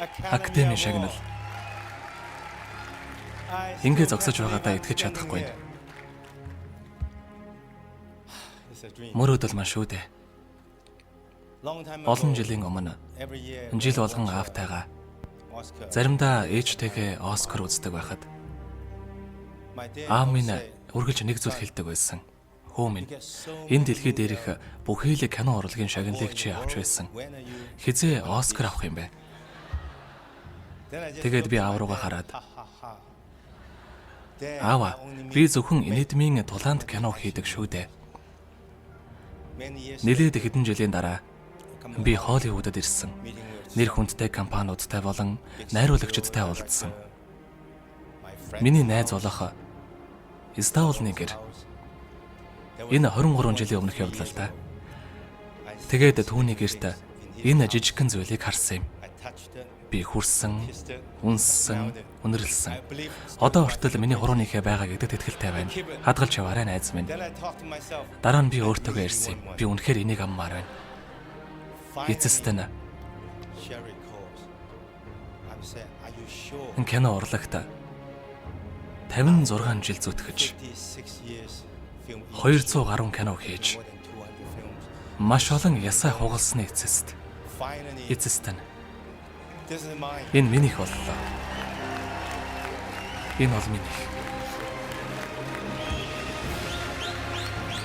Академийн шагнал. Ингээ зогсож байгаадаа итгэж чадахгүй. Мөрөөдөл маш шүү дээ. Олон жилийн өмнө жил болгон аавтайгаа заримдаа ээжтэйгээ Оскар үздэг байхад аав минь үргэлж нэг зүйл хэлдэг байсан. Хөө минь энэ дэлхий дээрх бүхий л кино урлагийн шагналыг чи авч байсан. Хизээ Оскар авах юм бэ? Тэгээд би аав руугаа хараад аава, би зөвхөн инедмийн тулаанд кино хийдэг шүү дээ. Нэлээд хэдэн жилийн дараа би Холливуудад ирсэн. Нэр хүндтэй компаниудтай болон найруулагчдтай уулзсан. Миний найз болох Ставлны гэр. Энэ 23 жилийн өмнөх явдал л да. Тэгээд түүний гэрт энэ жижигхэн зүйлийг харсан юм. Би хүрсэн, үнссэн, үнэрлсэн. Одоо хүртэл миний хурууныхээ байгаа гэдэгт итгэлтэй байна. Хадгалж яваарай найз минь. Дараа нь би өөртөөгөө ярьсан юм. Би үнэхээр энийг аммаар байна. Эцэст нь энэ кино урлагт 56 жил зүтгэж 200 гаруй кино хийж маш олон ясаа хугалсны эцэст нь энэ минийх боллоо. Энэ бол минийх.